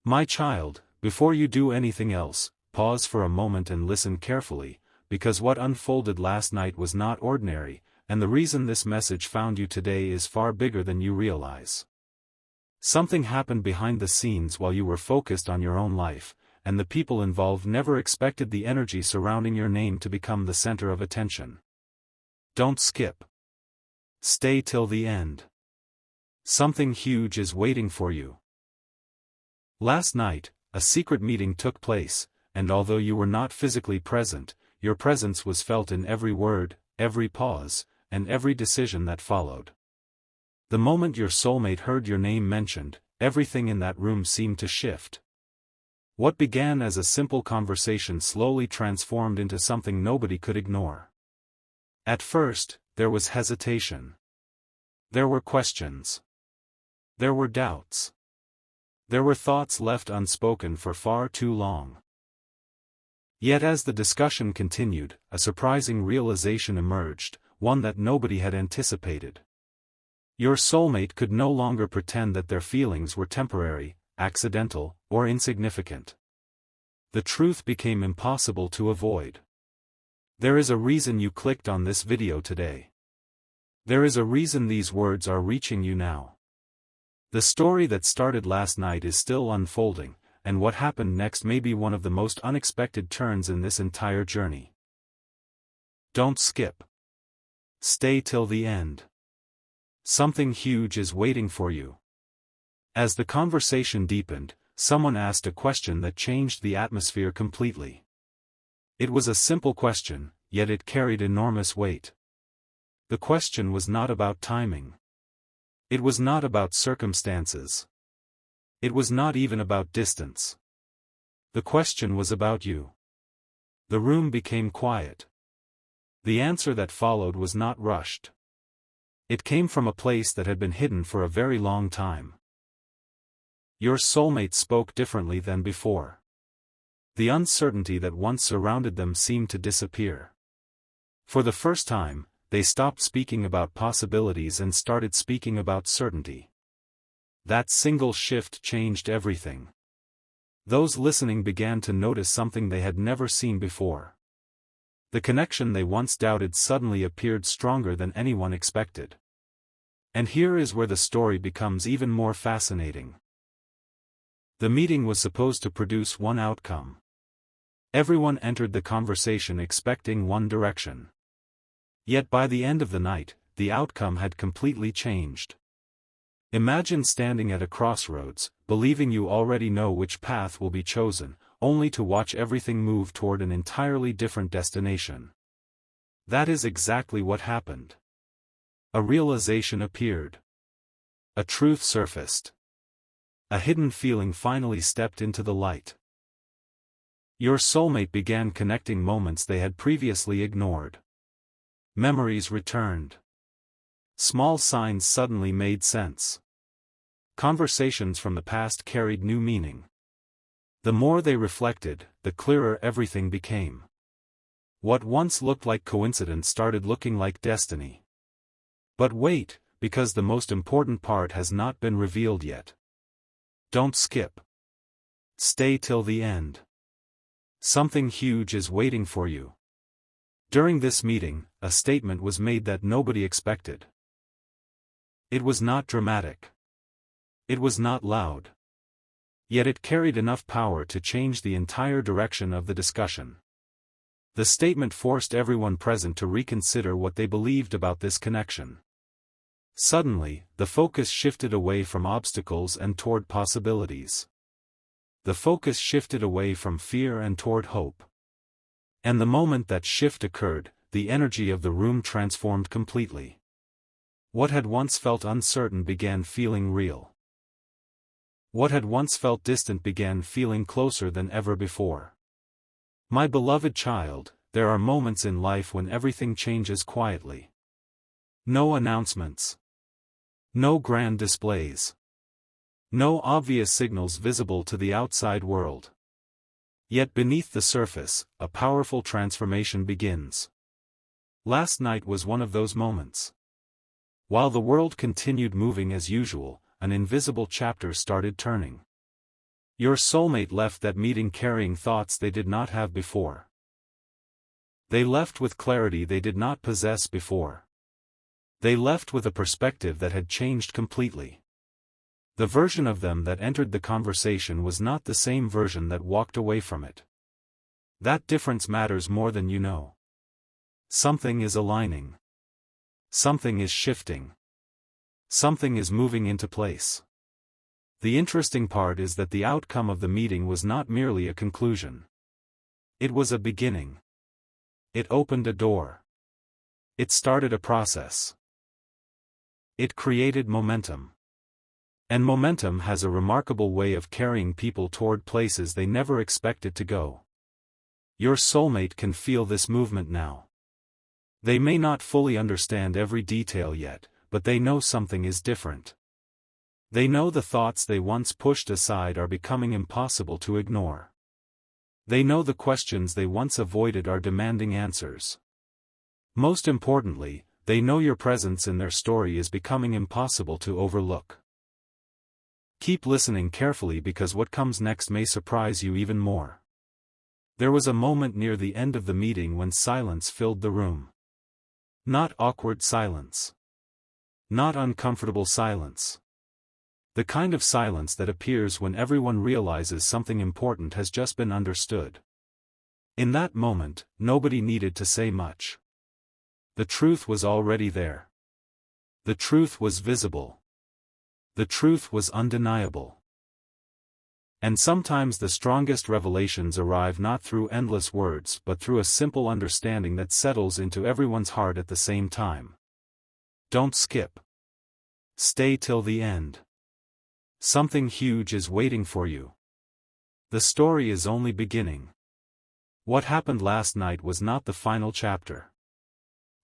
My child, before you do anything else, pause for a moment and listen carefully, because what unfolded last night was not ordinary, and the reason this message found you today is far bigger than you realize. Something happened behind the scenes while you were focused on your own life, and the people involved never expected the energy surrounding your name to become the center of attention. Don't skip. Stay till the end. Something huge is waiting for you. Last night, a secret meeting took place, and although you were not physically present, your presence was felt in every word, every pause, and every decision that followed. The moment your soulmate heard your name mentioned, everything in that room seemed to shift. What began as a simple conversation slowly transformed into something nobody could ignore. At first, there was hesitation. There were questions. There were doubts. There were thoughts left unspoken for far too long. Yet as the discussion continued, a surprising realization emerged, one that nobody had anticipated. Your soulmate could no longer pretend that their feelings were temporary, accidental, or insignificant. The truth became impossible to avoid. There is a reason you clicked on this video today. There is a reason these words are reaching you now. The story that started last night is still unfolding, and what happened next may be one of the most unexpected turns in this entire journey. Don't skip. Stay till the end. Something huge is waiting for you. As the conversation deepened, someone asked a question that changed the atmosphere completely. It was a simple question, yet it carried enormous weight. The question was not about timing. It was not about circumstances. It was not even about distance. The question was about you. The room became quiet. The answer that followed was not rushed. It came from a place that had been hidden for a very long time. Your soulmate spoke differently than before. The uncertainty that once surrounded them seemed to disappear. For the first time, they stopped speaking about possibilities and started speaking about certainty. That single shift changed everything. Those listening began to notice something they had never seen before. The connection they once doubted suddenly appeared stronger than anyone expected. And here is where the story becomes even more fascinating. The meeting was supposed to produce one outcome. Everyone entered the conversation expecting one direction. Yet by the end of the night, the outcome had completely changed. Imagine standing at a crossroads, believing you already know which path will be chosen, only to watch everything move toward an entirely different destination. That is exactly what happened. A realization appeared. A truth surfaced. A hidden feeling finally stepped into the light. Your soulmate began connecting moments they had previously ignored. Memories returned. Small signs suddenly made sense. Conversations from the past carried new meaning. The more they reflected, the clearer everything became. What once looked like coincidence started looking like destiny. But wait, because the most important part has not been revealed yet. Don't skip. Stay till the end. Something huge is waiting for you. During this meeting, a statement was made that nobody expected. It was not dramatic. It was not loud. Yet it carried enough power to change the entire direction of the discussion. The statement forced everyone present to reconsider what they believed about this connection. Suddenly, the focus shifted away from obstacles and toward possibilities. The focus shifted away from fear and toward hope. And the moment that shift occurred, the energy of the room transformed completely. What had once felt uncertain began feeling real. What had once felt distant began feeling closer than ever before. My beloved child, there are moments in life when everything changes quietly. No announcements. No grand displays. No obvious signals visible to the outside world. Yet beneath the surface, a powerful transformation begins. Last night was one of those moments. While the world continued moving as usual, an invisible chapter started turning. Your soulmate left that meeting carrying thoughts they did not have before. They left with clarity they did not possess before. They left with a perspective that had changed completely. The version of them that entered the conversation was not the same version that walked away from it. That difference matters more than you know. Something is aligning. Something is shifting. Something is moving into place. The interesting part is that the outcome of the meeting was not merely a conclusion. It was a beginning. It opened a door. It started a process. It created momentum. And momentum has a remarkable way of carrying people toward places they never expected to go. Your soulmate can feel this movement now. They may not fully understand every detail yet, but they know something is different. They know the thoughts they once pushed aside are becoming impossible to ignore. They know the questions they once avoided are demanding answers. Most importantly, they know your presence in their story is becoming impossible to overlook. Keep listening carefully because what comes next may surprise you even more. There was a moment near the end of the meeting when silence filled the room. Not awkward silence. Not uncomfortable silence. The kind of silence that appears when everyone realizes something important has just been understood. In that moment, nobody needed to say much. The truth was already there. The truth was visible. The truth was undeniable. And sometimes the strongest revelations arrive not through endless words but through a simple understanding that settles into everyone's heart at the same time. Don't skip. Stay till the end. Something huge is waiting for you. The story is only beginning. What happened last night was not the final chapter.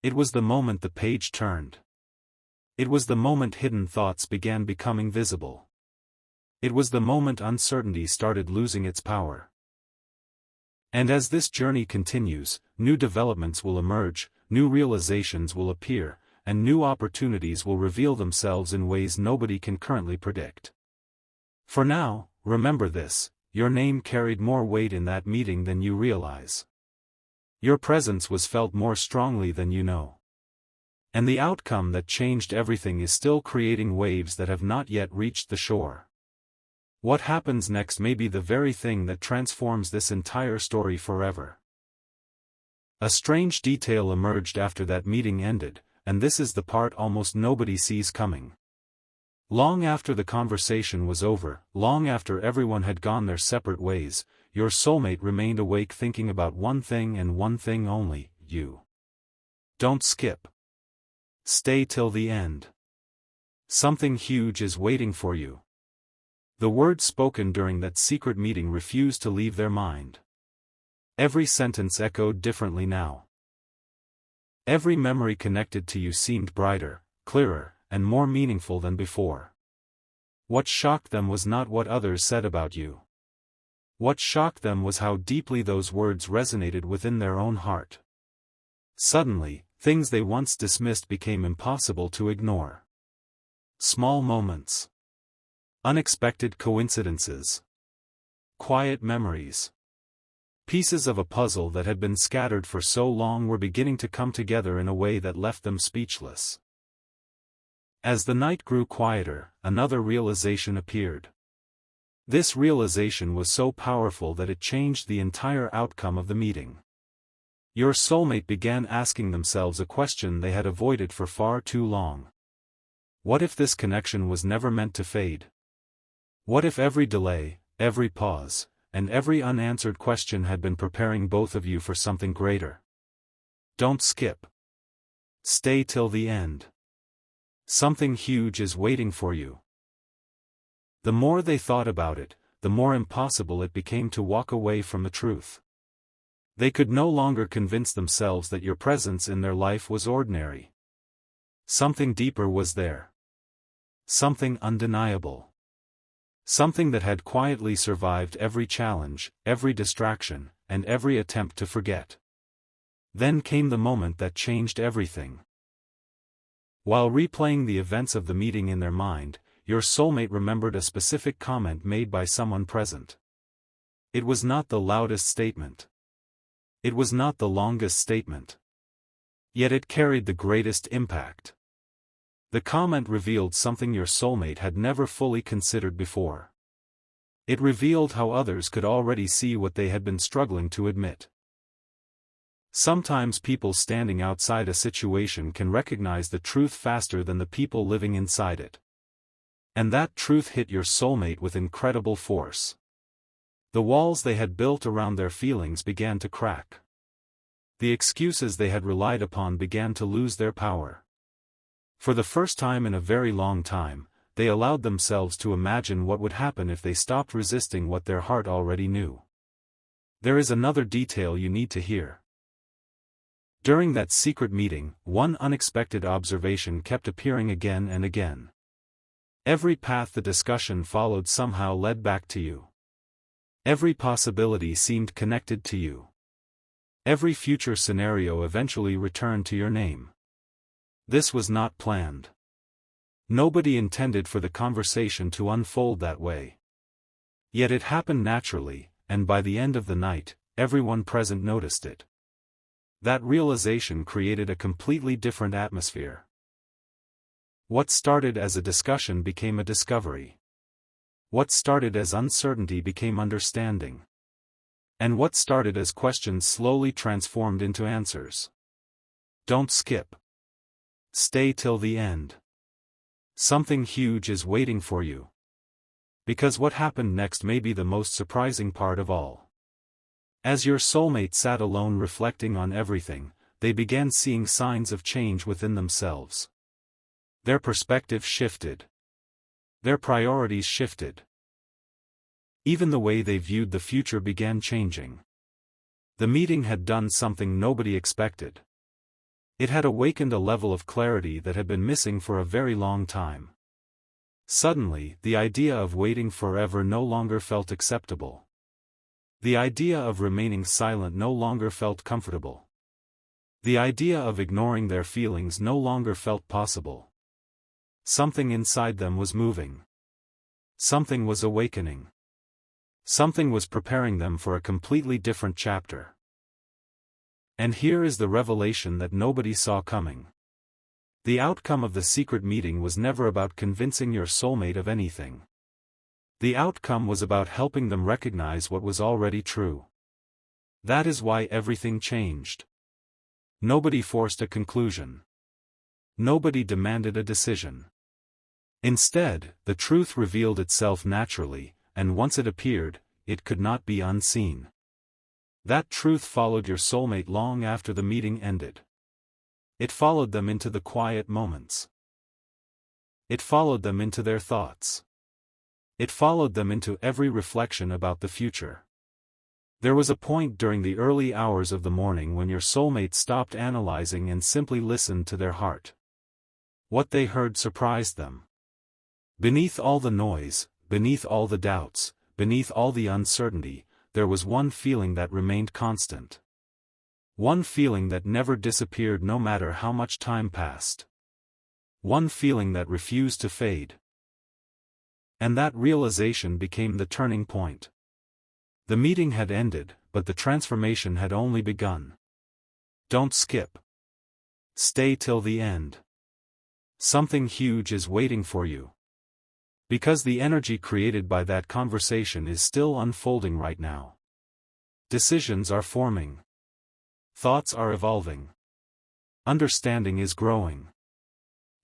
It was the moment the page turned. It was the moment hidden thoughts began becoming visible. It was the moment uncertainty started losing its power. And as this journey continues, new developments will emerge, new realizations will appear, and new opportunities will reveal themselves in ways nobody can currently predict. For now, remember this: your name carried more weight in that meeting than you realize. Your presence was felt more strongly than you know. And the outcome that changed everything is still creating waves that have not yet reached the shore. What happens next may be the very thing that transforms this entire story forever. A strange detail emerged after that meeting ended, and this is the part almost nobody sees coming. Long after the conversation was over, long after everyone had gone their separate ways, your soulmate remained awake thinking about one thing and one thing only: you. Don't skip. Stay till the end. Something huge is waiting for you. The words spoken during that secret meeting refused to leave their mind. Every sentence echoed differently now. Every memory connected to you seemed brighter, clearer, and more meaningful than before. What shocked them was not what others said about you. What shocked them was how deeply those words resonated within their own heart. Suddenly, things they once dismissed became impossible to ignore. Small moments. Unexpected coincidences. Quiet memories. Pieces of a puzzle that had been scattered for so long were beginning to come together in a way that left them speechless. As the night grew quieter, another realization appeared. This realization was so powerful that it changed the entire outcome of the meeting. Your soulmate began asking themselves a question they had avoided for far too long. What if this connection was never meant to fade? What if every delay, every pause, and every unanswered question had been preparing both of you for something greater? Don't skip. Stay till the end. Something huge is waiting for you. The more they thought about it, the more impossible it became to walk away from the truth. They could no longer convince themselves that your presence in their life was ordinary. Something deeper was there. Something undeniable. Something that had quietly survived every challenge, every distraction, and every attempt to forget. Then came the moment that changed everything. While replaying the events of the meeting in their mind, your soulmate remembered a specific comment made by someone present. It was not the loudest statement. It was not the longest statement. Yet it carried the greatest impact. The comment revealed something your soulmate had never fully considered before. It revealed how others could already see what they had been struggling to admit. Sometimes people standing outside a situation can recognize the truth faster than the people living inside it. And that truth hit your soulmate with incredible force. The walls they had built around their feelings began to crack. The excuses they had relied upon began to lose their power. For the first time in a very long time, they allowed themselves to imagine what would happen if they stopped resisting what their heart already knew. There is another detail you need to hear. During that secret meeting, one unexpected observation kept appearing again and again. Every path the discussion followed somehow led back to you. Every possibility seemed connected to you. Every future scenario eventually returned to your name. This was not planned. Nobody intended for the conversation to unfold that way. Yet it happened naturally, and by the end of the night, everyone present noticed it. That realization created a completely different atmosphere. What started as a discussion became a discovery. What started as uncertainty became understanding. And what started as questions slowly transformed into answers. Don't skip. Stay till the end. Something huge is waiting for you. Because what happened next may be the most surprising part of all. As your soulmate sat alone reflecting on everything, they began seeing signs of change within themselves. Their perspective shifted. Their priorities shifted. Even the way they viewed the future began changing. The meeting had done something nobody expected. It had awakened a level of clarity that had been missing for a very long time. Suddenly, the idea of waiting forever no longer felt acceptable. The idea of remaining silent no longer felt comfortable. The idea of ignoring their feelings no longer felt possible. Something inside them was moving. Something was awakening. Something was preparing them for a completely different chapter. And here is the revelation that nobody saw coming. The outcome of the secret meeting was never about convincing your soulmate of anything. The outcome was about helping them recognize what was already true. That is why everything changed. Nobody forced a conclusion. Nobody demanded a decision. Instead, the truth revealed itself naturally, and once it appeared, it could not be unseen. That truth followed your soulmate long after the meeting ended. It followed them into the quiet moments. It followed them into their thoughts. It followed them into every reflection about the future. There was a point during the early hours of the morning when your soulmate stopped analyzing and simply listened to their heart. What they heard surprised them. Beneath all the noise, beneath all the doubts, beneath all the uncertainty, there was one feeling that remained constant. One feeling that never disappeared no matter how much time passed. One feeling that refused to fade. And that realization became the turning point. The meeting had ended, but the transformation had only begun. Don't skip. Stay till the end. Something huge is waiting for you. Because the energy created by that conversation is still unfolding right now. Decisions are forming. Thoughts are evolving. Understanding is growing.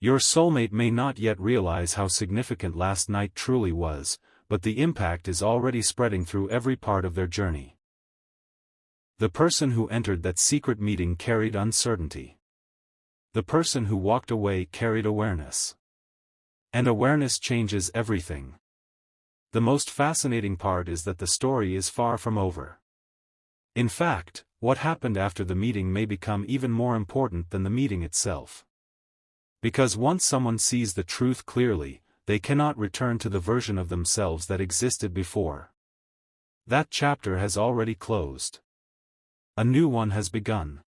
Your soulmate may not yet realize how significant last night truly was, but the impact is already spreading through every part of their journey. The person who entered that secret meeting carried uncertainty. The person who walked away carried awareness. And awareness changes everything. The most fascinating part is that the story is far from over. In fact, what happened after the meeting may become even more important than the meeting itself. Because once someone sees the truth clearly, they cannot return to the version of themselves that existed before. That chapter has already closed. A new one has begun.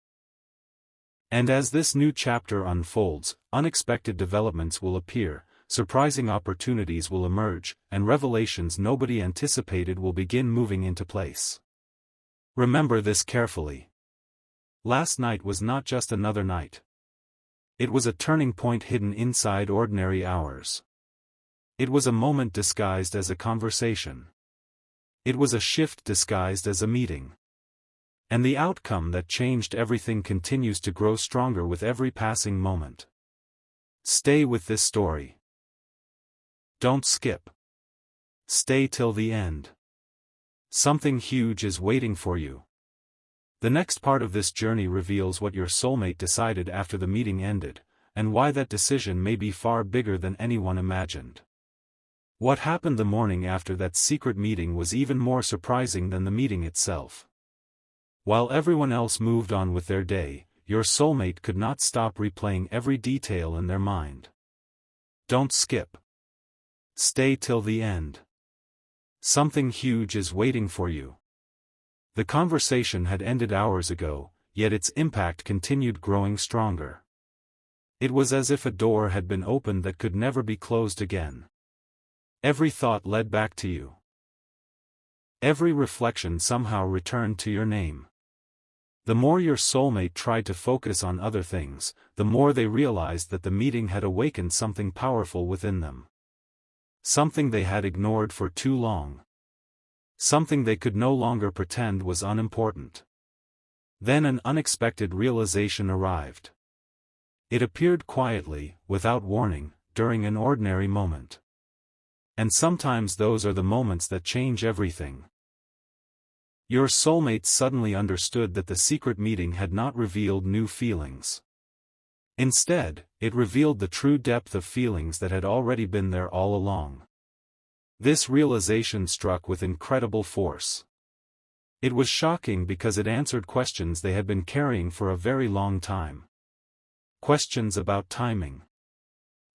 And as this new chapter unfolds, unexpected developments will appear, surprising opportunities will emerge, and revelations nobody anticipated will begin moving into place. Remember this carefully. Last night was not just another night. It was a turning point hidden inside ordinary hours. It was a moment disguised as a conversation. It was a shift disguised as a meeting. And the outcome that changed everything continues to grow stronger with every passing moment. Stay with this story. Don't skip. Stay till the end. Something huge is waiting for you. The next part of this journey reveals what your soulmate decided after the meeting ended, and why that decision may be far bigger than anyone imagined. What happened the morning after that secret meeting was even more surprising than the meeting itself. While everyone else moved on with their day, your soulmate could not stop replaying every detail in their mind. Don't skip. Stay till the end. Something huge is waiting for you. The conversation had ended hours ago, yet its impact continued growing stronger. It was as if a door had been opened that could never be closed again. Every thought led back to you. Every reflection somehow returned to your name. The more your soulmate tried to focus on other things, the more they realized that the meeting had awakened something powerful within them. Something they had ignored for too long. Something they could no longer pretend was unimportant. Then an unexpected realization arrived. It appeared quietly, without warning, during an ordinary moment. And sometimes those are the moments that change everything. Your soulmate suddenly understood that the secret meeting had not revealed new feelings. Instead, it revealed the true depth of feelings that had already been there all along. This realization struck with incredible force. It was shocking because it answered questions they had been carrying for a very long time. Questions about timing.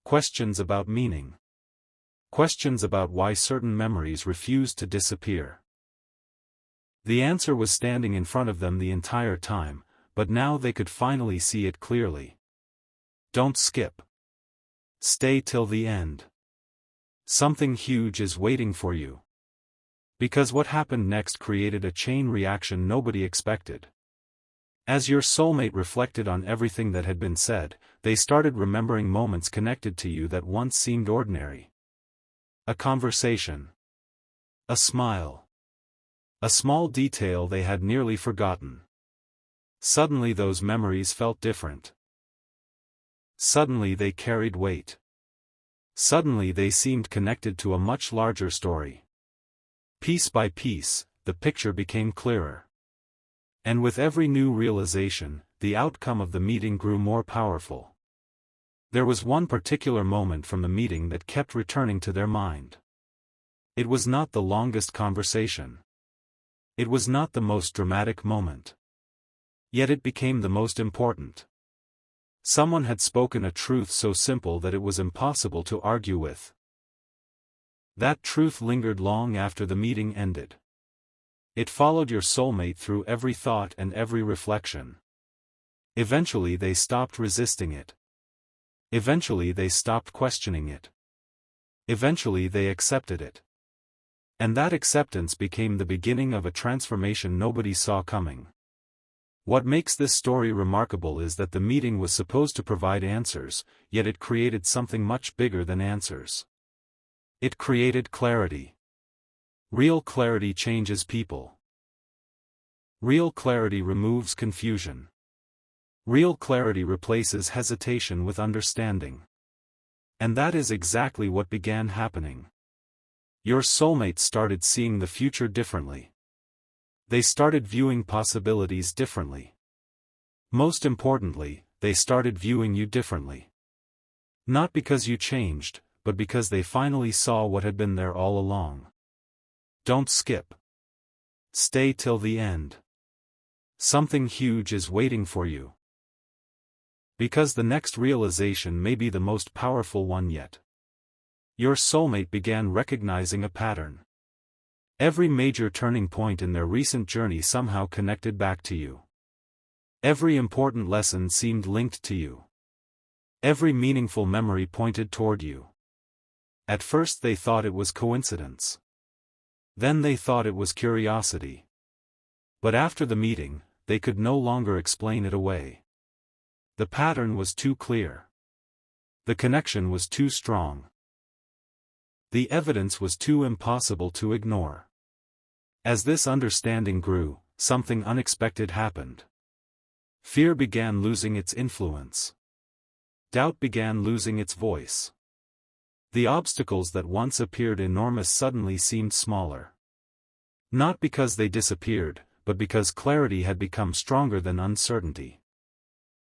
Questions about meaning. Questions about why certain memories refused to disappear. The answer was standing in front of them the entire time, but now they could finally see it clearly. Don't skip. Stay till the end. Something huge is waiting for you. Because what happened next created a chain reaction nobody expected. As your soulmate reflected on everything that had been said, they started remembering moments connected to you that once seemed ordinary. A conversation. A smile. A small detail they had nearly forgotten. Suddenly those memories felt different. Suddenly they carried weight. Suddenly they seemed connected to a much larger story. Piece by piece, the picture became clearer. And with every new realization, the outcome of the meeting grew more powerful. There was one particular moment from the meeting that kept returning to their mind. It was not the longest conversation. It was not the most dramatic moment. Yet it became the most important. Someone had spoken a truth so simple that it was impossible to argue with. That truth lingered long after the meeting ended. It followed your soulmate through every thought and every reflection. Eventually they stopped resisting it. Eventually they stopped questioning it. Eventually they accepted it. And that acceptance became the beginning of a transformation nobody saw coming. What makes this story remarkable is that the meeting was supposed to provide answers, yet it created something much bigger than answers. It created clarity. Real clarity changes people. Real clarity removes confusion. Real clarity replaces hesitation with understanding. And that is exactly what began happening. Your soulmate started seeing the future differently. They started viewing possibilities differently. Most importantly, they started viewing you differently. Not because you changed, but because they finally saw what had been there all along. Don't skip. Stay till the end. Something huge is waiting for you. Because the next realization may be the most powerful one yet. Your soulmate began recognizing a pattern. Every major turning point in their recent journey somehow connected back to you. Every important lesson seemed linked to you. Every meaningful memory pointed toward you. At first they thought it was coincidence. Then they thought it was curiosity. But after the meeting, they could no longer explain it away. The pattern was too clear. The connection was too strong. The evidence was too impossible to ignore. As this understanding grew, something unexpected happened. Fear began losing its influence. Doubt began losing its voice. The obstacles that once appeared enormous suddenly seemed smaller. Not because they disappeared, but because clarity had become stronger than uncertainty.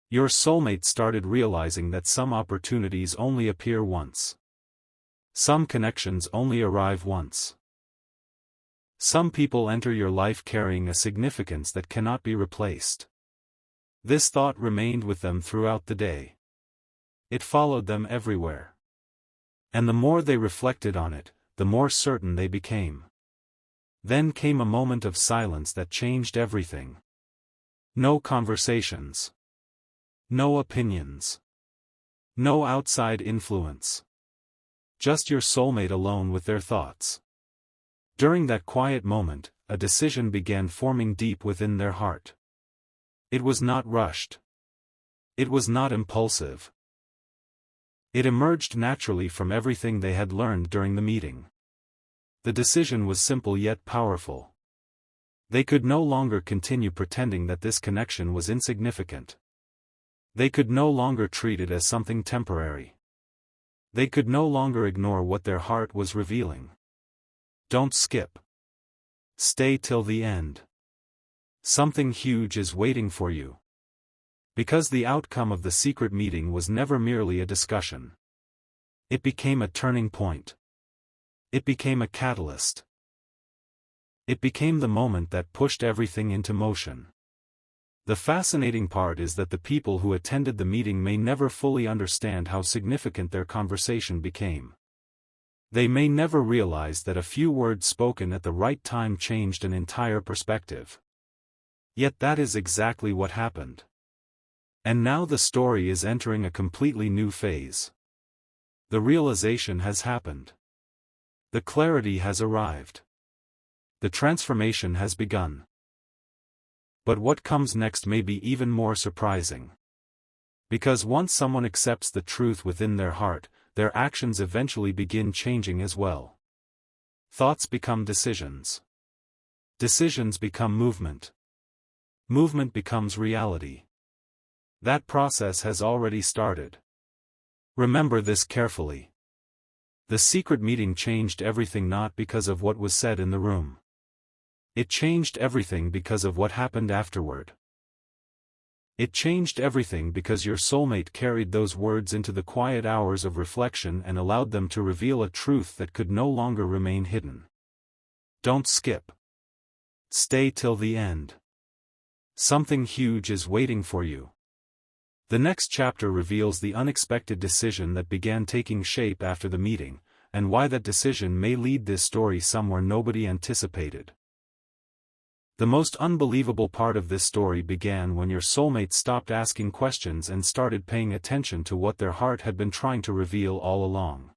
Your soulmate started realizing that some opportunities only appear once. Some connections only arrive once. Some people enter your life carrying a significance that cannot be replaced. This thought remained with them throughout the day. It followed them everywhere. And the more they reflected on it, the more certain they became. Then came a moment of silence that changed everything. No conversations. No opinions. No outside influence. Just your soulmate alone with their thoughts. During that quiet moment, a decision began forming deep within their heart. It was not rushed. It was not impulsive. It emerged naturally from everything they had learned during the meeting. The decision was simple yet powerful. They could no longer continue pretending that this connection was insignificant. They could no longer treat it as something temporary. They could no longer ignore what their heart was revealing. Don't skip. Stay till the end. Something huge is waiting for you. Because the outcome of the secret meeting was never merely a discussion. It became a turning point. It became a catalyst. It became the moment that pushed everything into motion. The fascinating part is that the people who attended the meeting may never fully understand how significant their conversation became. They may never realize that a few words spoken at the right time changed an entire perspective. Yet that is exactly what happened. And now the story is entering a completely new phase. The realization has happened. The clarity has arrived. The transformation has begun. But what comes next may be even more surprising. Because once someone accepts the truth within their heart, their actions eventually begin changing as well. Thoughts become decisions. Decisions become movement. Movement becomes reality. That process has already started. Remember this carefully. The secret meeting changed everything not because of what was said in the room. It changed everything because of what happened afterward. It changed everything because your soulmate carried those words into the quiet hours of reflection and allowed them to reveal a truth that could no longer remain hidden. Don't skip. Stay till the end. Something huge is waiting for you. The next chapter reveals the unexpected decision that began taking shape after the meeting, and why that decision may lead this story somewhere nobody anticipated. The most unbelievable part of this story began when your soulmate stopped asking questions and started paying attention to what their heart had been trying to reveal all along.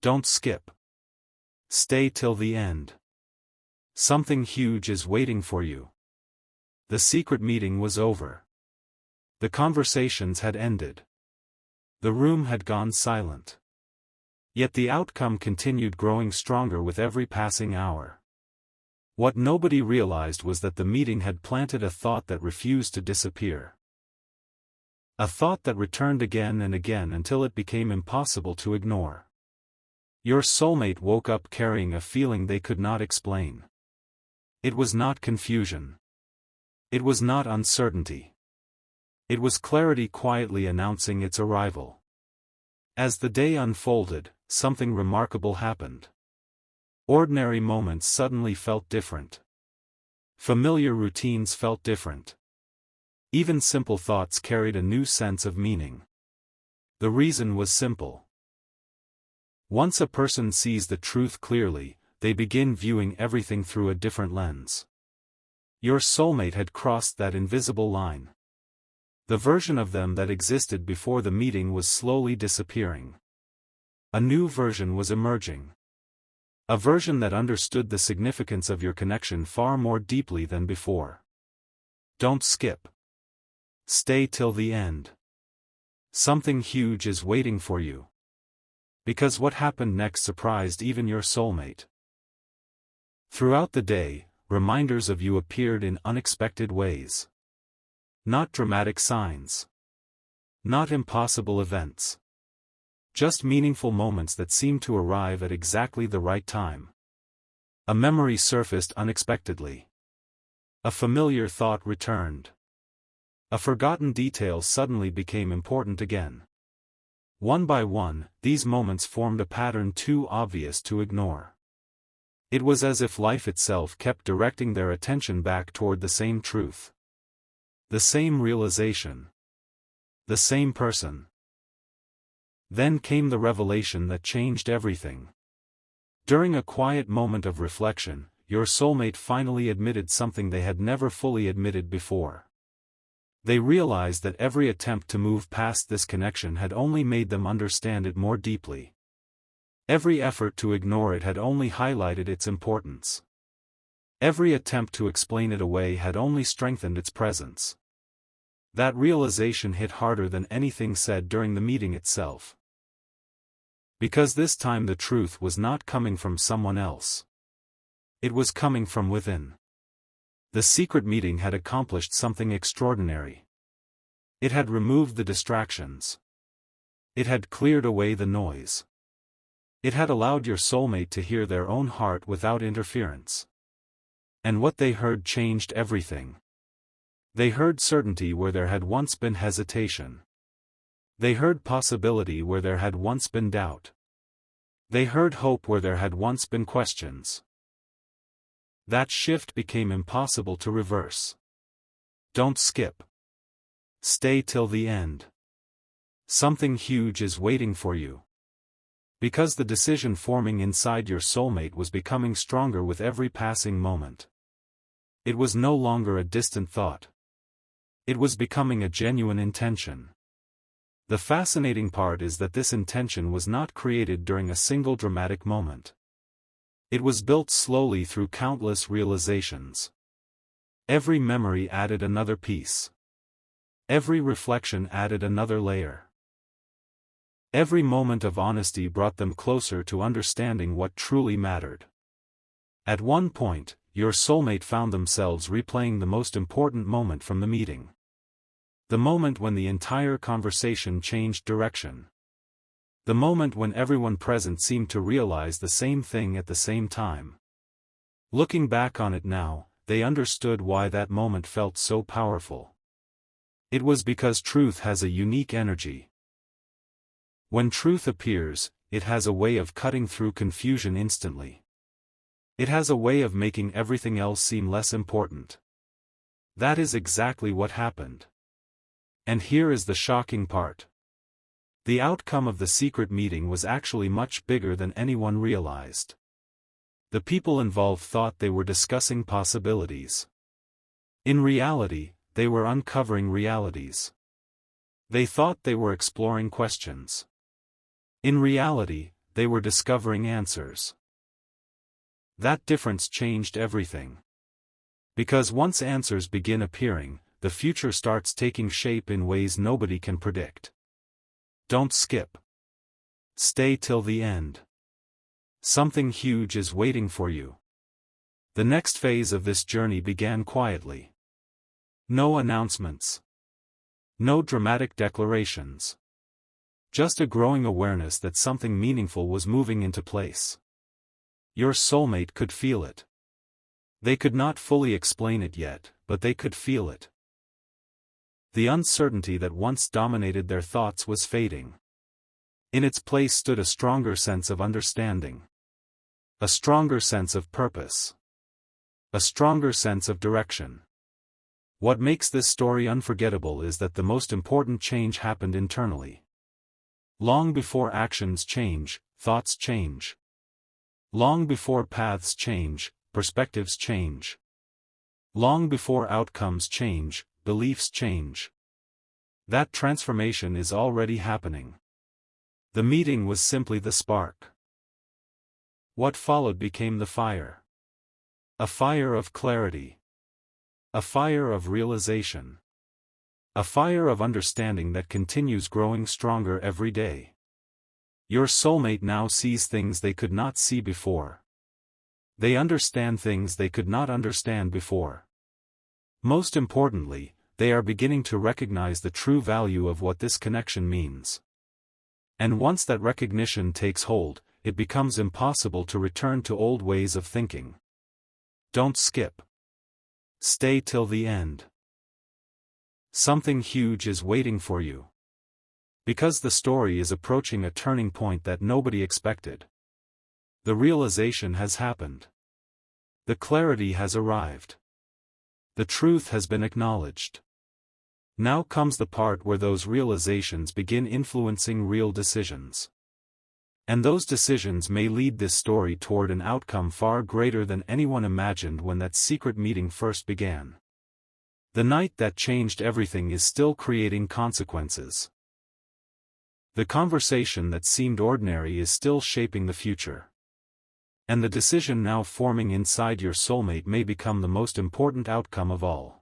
Don't skip. Stay till the end. Something huge is waiting for you. The secret meeting was over. The conversations had ended. The room had gone silent. Yet the outcome continued growing stronger with every passing hour. What nobody realized was that the meeting had planted a thought that refused to disappear. A thought that returned again and again until it became impossible to ignore. Your soulmate woke up carrying a feeling they could not explain. It was not confusion. It was not uncertainty. It was clarity quietly announcing its arrival. As the day unfolded, something remarkable happened. Ordinary moments suddenly felt different. Familiar routines felt different. Even simple thoughts carried a new sense of meaning. The reason was simple. Once a person sees the truth clearly, they begin viewing everything through a different lens. Your soulmate had crossed that invisible line. The version of them that existed before the meeting was slowly disappearing. A new version was emerging. A version that understood the significance of your connection far more deeply than before. Don't skip. Stay till the end. Something huge is waiting for you. Because what happened next surprised even your soulmate. Throughout the day, reminders of you appeared in unexpected ways. Not dramatic signs. Not impossible events. Just meaningful moments that seemed to arrive at exactly the right time. A memory surfaced unexpectedly. A familiar thought returned. A forgotten detail suddenly became important again. One by one, these moments formed a pattern too obvious to ignore. It was as if life itself kept directing their attention back toward the same truth. The same realization. The same person. Then came the revelation that changed everything. During a quiet moment of reflection, your soulmate finally admitted something they had never fully admitted before. They realized that every attempt to move past this connection had only made them understand it more deeply. Every effort to ignore it had only highlighted its importance. Every attempt to explain it away had only strengthened its presence. That realization hit harder than anything said during the meeting itself. Because this time the truth was not coming from someone else. It was coming from within. The secret meeting had accomplished something extraordinary. It had removed the distractions. It had cleared away the noise. It had allowed your soulmate to hear their own heart without interference. And what they heard changed everything. They heard certainty where there had once been hesitation. They heard possibility where there had once been doubt. They heard hope where there had once been questions. That shift became impossible to reverse. Don't skip. Stay till the end. Something huge is waiting for you. Because the decision forming inside your soulmate was becoming stronger with every passing moment. It was no longer a distant thought. It was becoming a genuine intention. The fascinating part is that this intention was not created during a single dramatic moment. It was built slowly through countless realizations. Every memory added another piece. Every reflection added another layer. Every moment of honesty brought them closer to understanding what truly mattered. At one point, your soulmate found themselves replaying the most important moment from the meeting. The moment when the entire conversation changed direction. The moment when everyone present seemed to realize the same thing at the same time. Looking back on it now, they understood why that moment felt so powerful. It was because truth has a unique energy. When truth appears, it has a way of cutting through confusion instantly. It has a way of making everything else seem less important. That is exactly what happened. And here is the shocking part. The outcome of the secret meeting was actually much bigger than anyone realized. The people involved thought they were discussing possibilities. In reality, they were uncovering realities. They thought they were exploring questions. In reality, they were discovering answers. That difference changed everything. Because once answers begin appearing, the future starts taking shape in ways nobody can predict. Don't skip. Stay till the end. Something huge is waiting for you. The next phase of this journey began quietly. No announcements. No dramatic declarations. Just a growing awareness that something meaningful was moving into place. Your soulmate could feel it. They could not fully explain it yet, but they could feel it. The uncertainty that once dominated their thoughts was fading. In its place stood a stronger sense of understanding. A stronger sense of purpose. A stronger sense of direction. What makes this story unforgettable is that the most important change happened internally. Long before actions change, thoughts change. Long before paths change, perspectives change. Long before outcomes change, beliefs change. That transformation is already happening. The meeting was simply the spark. What followed became the fire. A fire of clarity. A fire of realization. A fire of understanding that continues growing stronger every day. Your soulmate now sees things they could not see before. They understand things they could not understand before. Most importantly, they are beginning to recognize the true value of what this connection means. And once that recognition takes hold, it becomes impossible to return to old ways of thinking. Don't skip. Stay till the end. Something huge is waiting for you. Because the story is approaching a turning point that nobody expected. The realization has happened. The clarity has arrived. The truth has been acknowledged. Now comes the part where those realizations begin influencing real decisions. And those decisions may lead this story toward an outcome far greater than anyone imagined when that secret meeting first began. The night that changed everything is still creating consequences. The conversation that seemed ordinary is still shaping the future. And the decision now forming inside your soulmate may become the most important outcome of all.